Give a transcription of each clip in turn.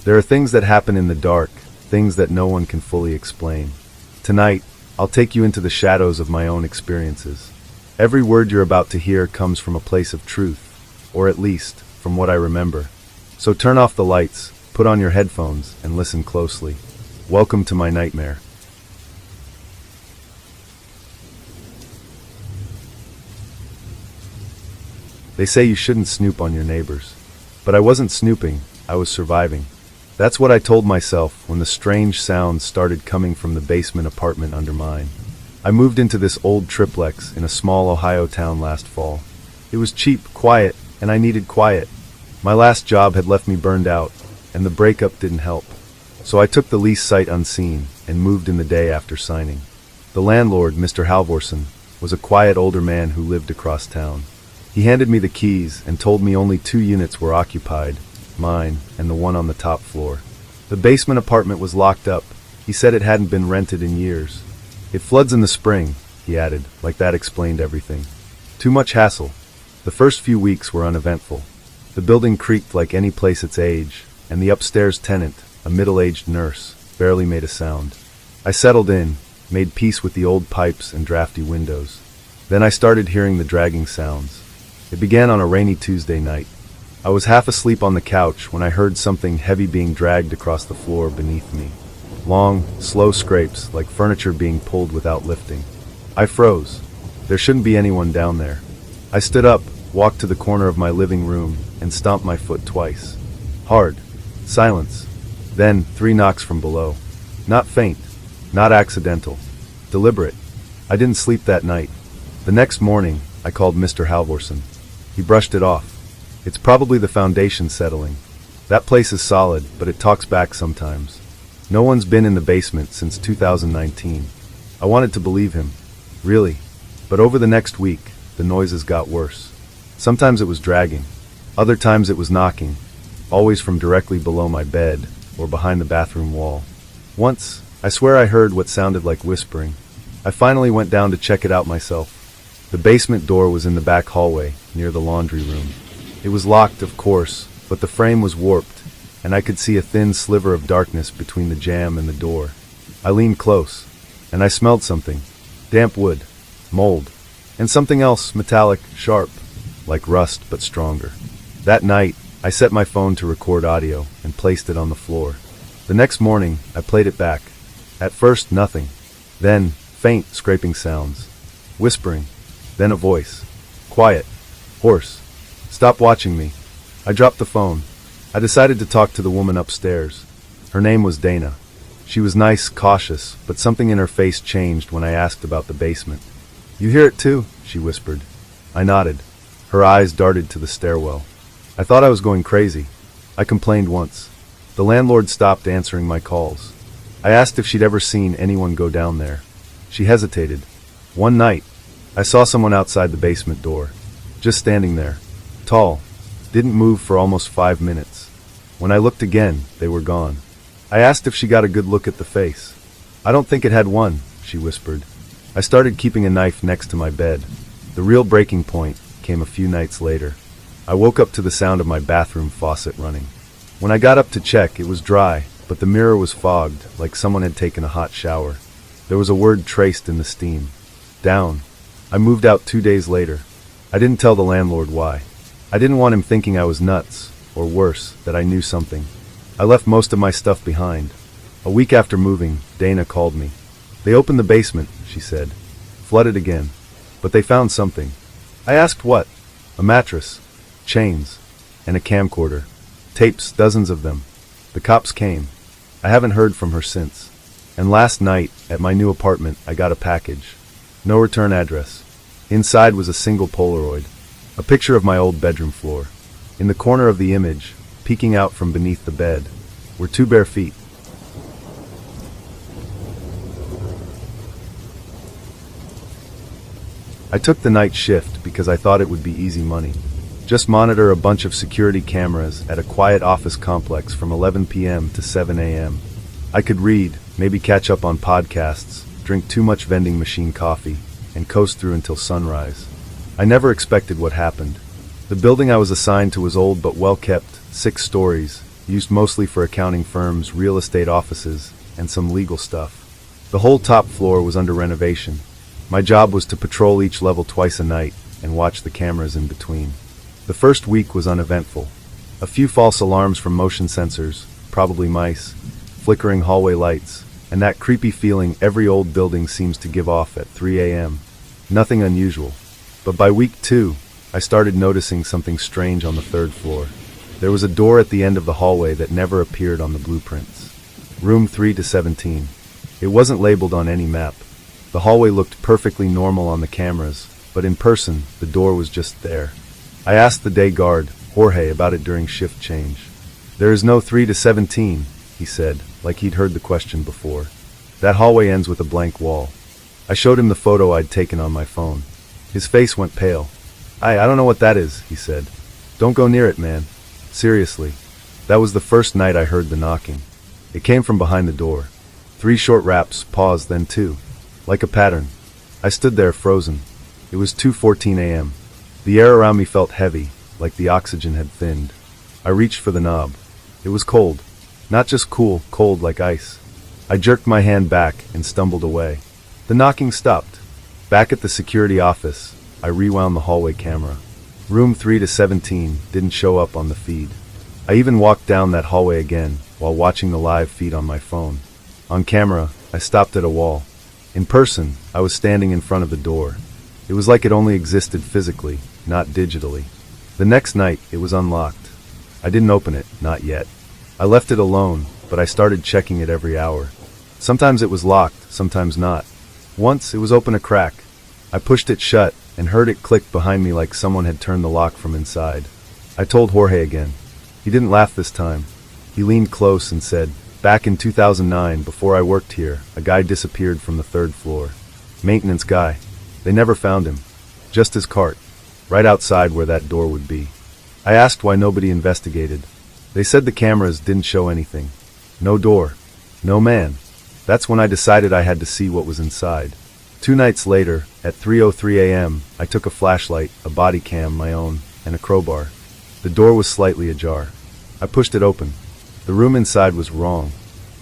There are things that happen in the dark, things that no one can fully explain. Tonight, I'll take you into the shadows of my own experiences. Every word you're about to hear comes from a place of truth, or at least, from what I remember. So turn off the lights, put on your headphones, and listen closely. Welcome to my nightmare. They say you shouldn't snoop on your neighbors. But I wasn't snooping, I was surviving. That's what I told myself when the strange sounds started coming from the basement apartment under mine. I moved into this old triplex in a small Ohio town last fall. It was cheap, quiet, and I needed quiet. My last job had left me burned out, and the breakup didn't help. So I took the lease sight unseen and moved in the day after signing. The landlord, Mr. Halvorson, was a quiet older man who lived across town. He handed me the keys and told me only 2 units were occupied, mine and the one on the top floor. The basement apartment was locked up. He said it hadn't been rented in years. It floods in the spring, he added, like that explained everything. Too much hassle. The first few weeks were uneventful. The building creaked like any place its age, and the upstairs tenant, a middle-aged nurse, barely made a sound. I settled in, made peace with the old pipes and drafty windows. Then I started hearing the dragging sounds. It began on a rainy Tuesday night. I was half asleep on the couch when I heard something heavy being dragged across the floor beneath me. Long, slow scrapes, like furniture being pulled without lifting. I froze. There shouldn't be anyone down there. I stood up, walked to the corner of my living room, and stomped my foot twice. Hard. Silence. Then, 3 knocks from below. Not faint. Not accidental. Deliberate. I didn't sleep that night. The next morning, I called Mr. Halvorson. He brushed it off. It's probably the foundation settling. That place is solid, but it talks back sometimes. No one's been in the basement since 2019. I wanted to believe him. Really. But over the next week, the noises got worse. Sometimes it was dragging. Other times it was knocking, always from directly below my bed or behind the bathroom wall. Once, I swear I heard what sounded like whispering. I finally went down to check it out myself. The basement door was in the back hallway, near the laundry room. It was locked, of course, but the frame was warped, and I could see a thin sliver of darkness between the jamb and the door. I leaned close, and I smelled something. Damp wood, mold, and something else, metallic, sharp, like rust but stronger. That night, I set my phone to record audio and placed it on the floor. The next morning, I played it back. At first, nothing. Then, faint, scraping sounds. Whispering. Then a voice. Quiet. Hoarse. Stop watching me. I dropped the phone. I decided to talk to the woman upstairs. Her name was Dana. She was nice, cautious, but something in her face changed when I asked about the basement. You hear it too? She whispered. I nodded. Her eyes darted to the stairwell. I thought I was going crazy. I complained once. The landlord stopped answering my calls. I asked if she'd ever seen anyone go down there. She hesitated. One night, I saw someone outside the basement door, just standing there, tall, didn't move for almost 5 minutes. When I looked again, they were gone. I asked if she got a good look at the face. I don't think it had one, she whispered. I started keeping a knife next to my bed. The real breaking point came a few nights later. I woke up to the sound of my bathroom faucet running. When I got up to check, it was dry, but the mirror was fogged, like someone had taken a hot shower. There was a word traced in the steam. Down. I moved out 2 days later. I didn't tell the landlord why. I didn't want him thinking I was nuts, or worse, that I knew something. I left most of my stuff behind. A week after moving, Dana called me. They opened the basement, she said. Flooded again. But they found something. I asked what? A mattress, chains, and a camcorder. Tapes, dozens of them. The cops came. I haven't heard from her since. And last night, at my new apartment, I got a package. No return address. Inside was a single Polaroid. A picture of my old bedroom floor. In the corner of the image, peeking out from beneath the bed, were 2 bare feet. I took the night shift because I thought it would be easy money. Just monitor a bunch of security cameras at a quiet office complex from 11 p.m. to 7 a.m. I could read, maybe catch up on podcasts, drink too much vending machine coffee, and coast through until sunrise. I never expected what happened. The building I was assigned to was old but well kept, 6 stories, used mostly for accounting firms, real estate offices, and some legal stuff. The whole top floor was under renovation. My job was to patrol each level twice a night and watch the cameras in between. The first week was uneventful. A few false alarms from motion sensors, probably mice, flickering hallway lights, and that creepy feeling every old building seems to give off at 3 a.m. Nothing unusual. But by week 2, I started noticing something strange on the 3rd floor. There was a door at the end of the hallway that never appeared on the blueprints. Room 3 to 17. It wasn't labeled on any map. The hallway looked perfectly normal on the cameras, but in person, the door was just there. I asked the day guard, Jorge, about it during shift change. "There is no 3 to 17, he said, like he'd heard the question before. "That hallway ends with a blank wall." I showed him the photo I'd taken on my phone. His face went pale. I don't know what that is," he said. "Don't go near it, man. Seriously." That was the first night I heard the knocking. It came from behind the door. 3 short raps, pause, then 2. Like a pattern. I stood there frozen. It was 2:14 a.m. The air around me felt heavy, like the oxygen had thinned. I reached for the knob. It was cold. Not just cool, cold like ice. I jerked my hand back and stumbled away. The knocking stopped. Back at the security office, I rewound the hallway camera. Room 3 to 17 didn't show up on the feed. I even walked down that hallway again while watching the live feed on my phone. On camera, I stopped at a wall. In person, I was standing in front of the door. It was like it only existed physically, not digitally. The next night, it was unlocked. I didn't open it, not yet. I left it alone, but I started checking it every hour. Sometimes it was locked, sometimes not. Once, it was open a crack. I pushed it shut and heard it click behind me like someone had turned the lock from inside. I told Jorge again. He didn't laugh this time. He leaned close and said, "Back in 2009, before I worked here, a guy disappeared from the 3rd floor. Maintenance guy. They never found him. Just his cart. Right outside where that door would be." I asked why nobody investigated. They said the cameras didn't show anything. No door. No man. That's when I decided I had to see what was inside. 2 nights later, at 3:03 a.m., I took a flashlight, a body cam, my own, and a crowbar. The door was slightly ajar. I pushed it open. The room inside was wrong.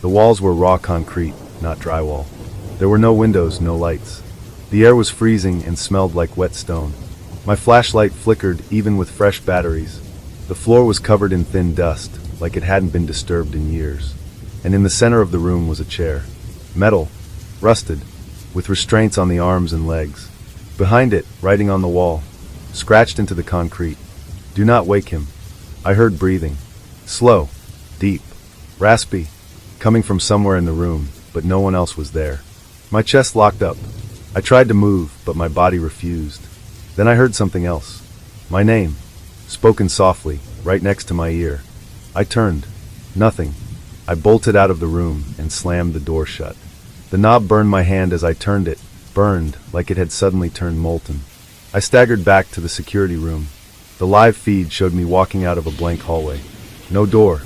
The walls were raw concrete, not drywall. There were no windows, no lights. The air was freezing and smelled like wet stone. My flashlight flickered even with fresh batteries. The floor was covered in thin dust, like it hadn't been disturbed in years. And in the center of the room was a chair. Metal. Rusted. With restraints on the arms and legs. Behind it, writing on the wall, scratched into the concrete, "Do not wake him." I heard breathing. Slow. Deep. Raspy. Coming from somewhere in the room, but no one else was there. My chest locked up. I tried to move, but my body refused. Then I heard something else. My name. Spoken softly, right next to my ear. I turned. Nothing. I bolted out of the room and slammed the door shut. The knob burned my hand as I turned it, burned like it had suddenly turned molten. I staggered back to the security room. The live feed showed me walking out of a blank hallway. No door.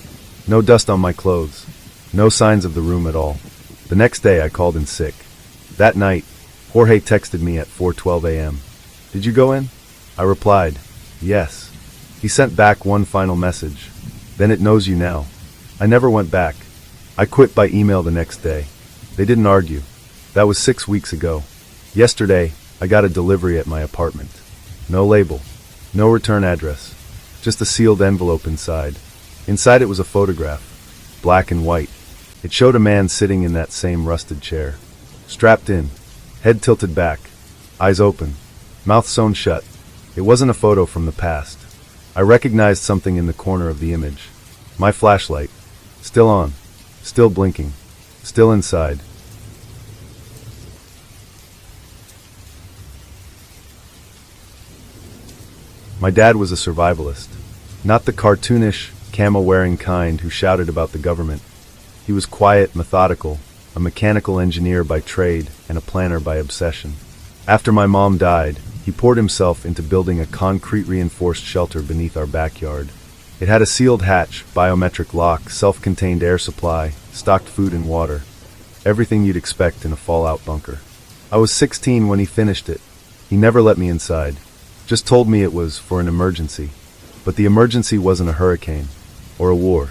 No dust on my clothes. No signs of the room at all. The next day I called in sick. That night, Jorge texted me at 4:12 a.m. "Did you go in?" I replied, "Yes." He sent back one final message. "Then it knows you now." I never went back. I quit by email the next day. They didn't argue. That was 6 weeks ago. Yesterday, I got a delivery at my apartment. No label. No return address. Just a sealed envelope inside. Inside it was a photograph. Black and white. It showed a man sitting in that same rusted chair. Strapped in. Head tilted back. Eyes open. Mouth sewn shut. It wasn't a photo from the past. I recognized something in the corner of the image. My flashlight. Still on. Still blinking. Still inside. My dad was a survivalist. Not the cartoonish, camo-wearing kind who shouted about the government. He was quiet, methodical, a mechanical engineer by trade and a planner by obsession. After my mom died, he poured himself into building a concrete-reinforced shelter beneath our backyard. It had a sealed hatch, biometric lock, self-contained air supply, stocked food and water. Everything you'd expect in a fallout bunker. I was 16 when he finished it. He never let me inside. Just told me it was for an emergency. But the emergency wasn't a hurricane or a war.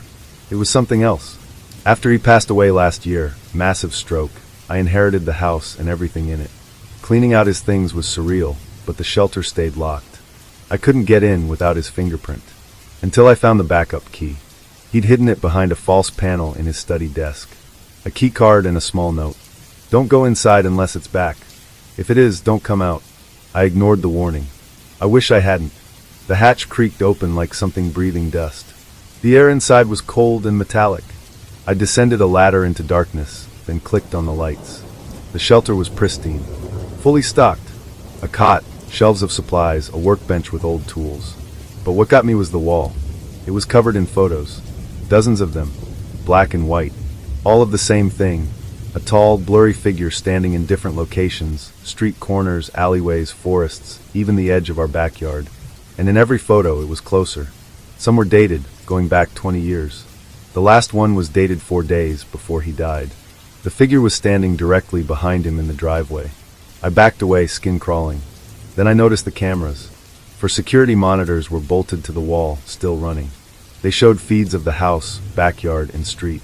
It was something else. After he passed away last year, massive stroke, I inherited the house and everything in it. Cleaning out his things was surreal, but the shelter stayed locked. I couldn't get in without his fingerprint. Until I found the backup key. He'd hidden it behind a false panel in his study desk. A key card and a small note. Don't go inside unless it's back. If it is, don't come out. I ignored the warning. I wish I hadn't. The hatch creaked open like something breathing dust. The air inside was cold and metallic. I descended a ladder into darkness, then clicked on the lights. The shelter was pristine, fully stocked. A cot, shelves of supplies, a workbench with old tools. But what got me was the wall. It was covered in photos. Dozens of them, black and white. All of the same thing. A tall, blurry figure standing in different locations, street corners, alleyways, forests, even the edge of our backyard. And in every photo it was closer. Some were dated, going back 20 years. The last one was dated 4 days before he died. The figure was standing directly behind him in the driveway. I backed away, skin crawling. Then I noticed the cameras. For security monitors were bolted to the wall, still running. They showed feeds of the house, backyard, and street.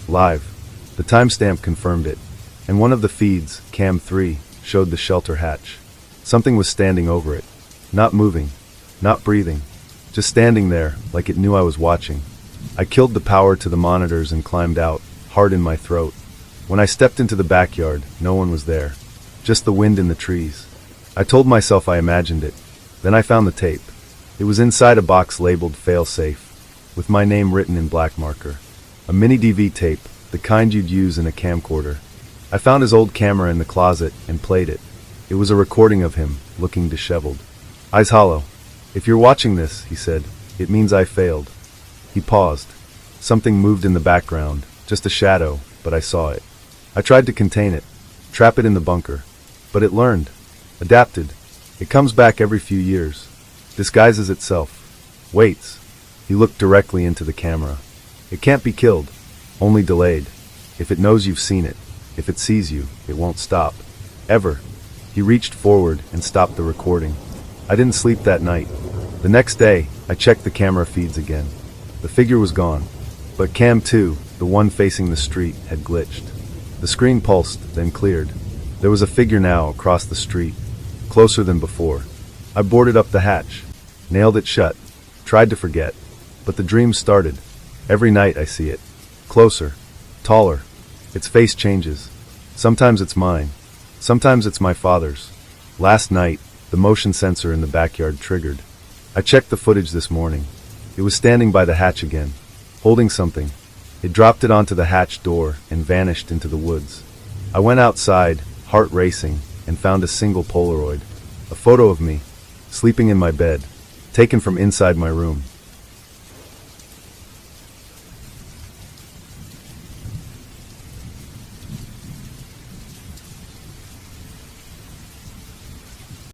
Live. The timestamp confirmed it. And one of the feeds, Cam 3, showed the shelter hatch. Something was standing over it. Not moving. Not breathing. Just standing there, like it knew I was watching. I killed the power to the monitors and climbed out, heart in my throat. When I stepped into the backyard, no one was there. Just the wind in the trees. I told myself I imagined it. Then I found the tape. It was inside a box labeled fail-safe, with my name written in black marker. A mini DV tape, the kind you'd use in a camcorder. I found his old camera in the closet and played it. It was a recording of him, looking disheveled. Eyes hollow. If you're watching this, he said, it means I failed. He paused. Something moved in the background, just a shadow, but I saw it. I tried to contain it, trap it in the bunker. But it learned, adapted. It comes back every few years, disguises itself, waits. He looked directly into the camera. It can't be killed, only delayed. If it knows you've seen it, if it sees you, it won't stop. Ever. He reached forward and stopped the recording. I didn't sleep that night. The next day, I checked the camera feeds again. The figure was gone. But Cam 2, the one facing the street, had glitched. The screen pulsed, then cleared. There was a figure now across the street, closer than before. I boarded up the hatch, nailed it shut, tried to forget. But the dream started. Every night I see it. Closer, taller. Its face changes. Sometimes it's mine. Sometimes it's my father's. Last night, the motion sensor in the backyard triggered. I checked the footage this morning. It was standing by the hatch again, holding something. It dropped it onto the hatch door and vanished into the woods. I went outside, heart racing, and found a single Polaroid. A photo of me, sleeping in my bed, taken from inside my room.